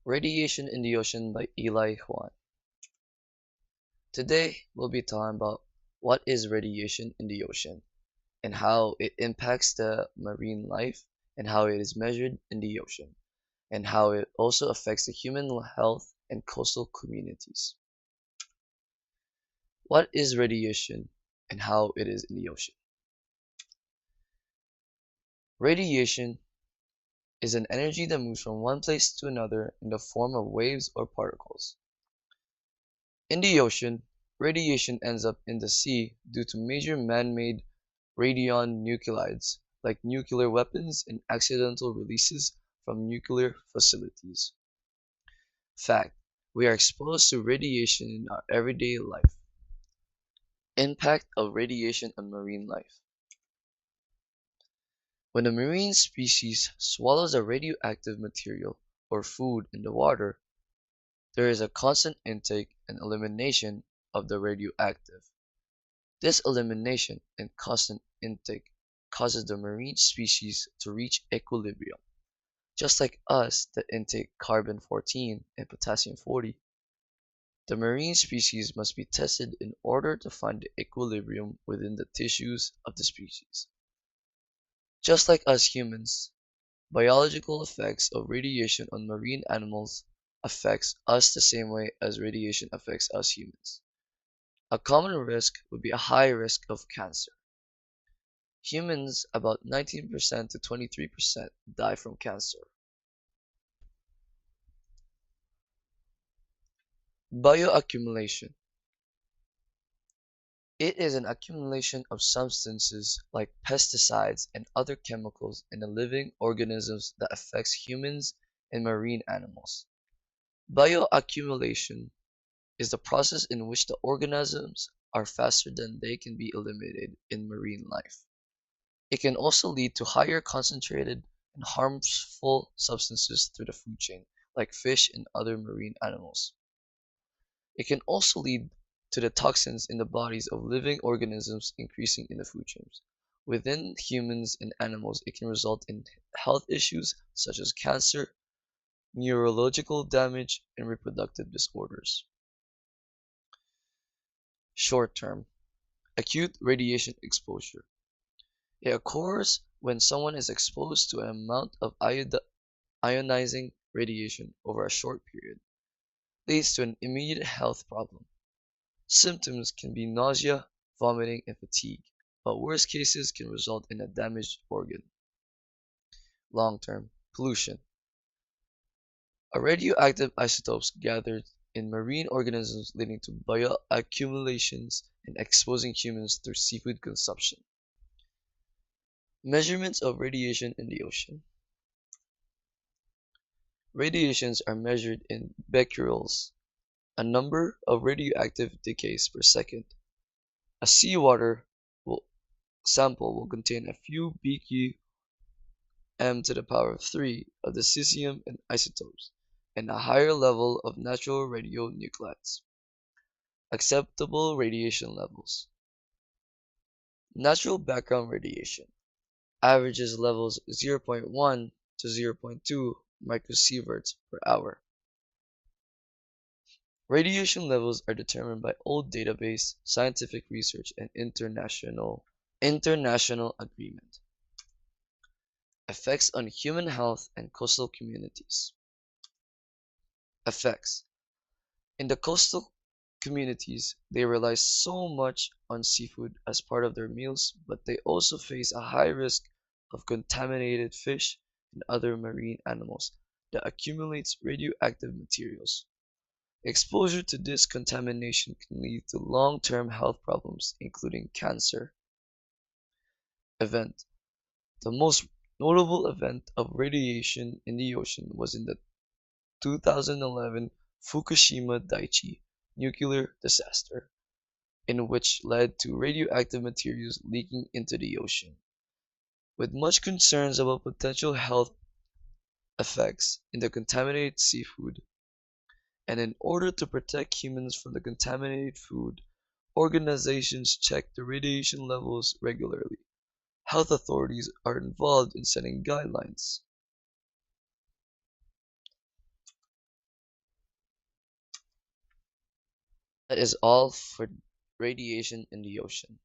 Radiation in the Ocean by Juan. Today we'll be talking about what is radiation in the ocean and how it impacts the marine life and how it is measured in the ocean and how it also affects the human health and coastal communities. What is radiation and how it is in the ocean? Radiation is an energy that moves from one place to another in the form of waves or particles. In the ocean, radiation ends up in the sea due to major man-made radionuclides, like nuclear weapons and accidental releases from nuclear facilities. Fact: we are exposed to radiation in our everyday life. Impact of radiation on marine life. When a marine species swallows a radioactive material or food in the water, there is a constant intake and elimination of the radioactive. This elimination and constant intake causes the marine species to reach equilibrium, just like us that intake carbon-14 and potassium-40. The marine species must be tested in order to find the equilibrium within the tissues of the species. Just like us humans, biological effects of radiation on marine animals affects us the same way as radiation affects us humans. A common risk would be a high risk of cancer. Humans, about 19% to 23% die from cancer. Bioaccumulation. It is an accumulation of substances like pesticides and other chemicals in the living organisms that affects humans and marine animals. Bioaccumulation is the process in which the organisms are faster than they can be eliminated in marine life. It can also lead to higher concentrated and harmful substances through the food chain, like fish and other marine animals. It can also lead to the toxins in the bodies of living organisms increasing in the food chains. Within humans and animals, it can result in health issues such as cancer, neurological damage, and reproductive disorders. Short term, acute radiation exposure. It occurs when someone is exposed to an amount of ionizing radiation over a short period. Leads to an immediate health problem. Symptoms can be nausea, vomiting, and fatigue, but worst cases can result in a damaged organ. Long-term pollution. Radioactive isotopes gathered in marine organisms leading to bioaccumulations and exposing humans through seafood consumption. Measurements of radiation in the ocean. Radiations are measured in becquerels, a number of radioactive decays per second. A seawater sample will contain a few bq(m⁻³ of the cesium and isotopes, and a higher level of natural radionuclides. Acceptable radiation levels. Natural background radiation averages levels 0.1 to 0.2 microsieverts per hour. Radiation levels are determined by old database, scientific research, and international agreement. Effects on human health and coastal communities. Effects. In the coastal communities, they rely so much on seafood as part of their meals, but they also face a high risk of contaminated fish and other marine animals that accumulates radioactive materials. Exposure to this contamination can lead to long-term health problems, including cancer. Event. The most notable event of radiation in the ocean was in the 2011 Fukushima Daiichi nuclear disaster, in which led to radioactive materials leaking into the ocean. With much concerns about potential health effects in the contaminated seafood, and in order to protect humans from the contaminated food, organizations check the radiation levels regularly. Health authorities are involved in setting guidelines. That is all for radiation in the ocean.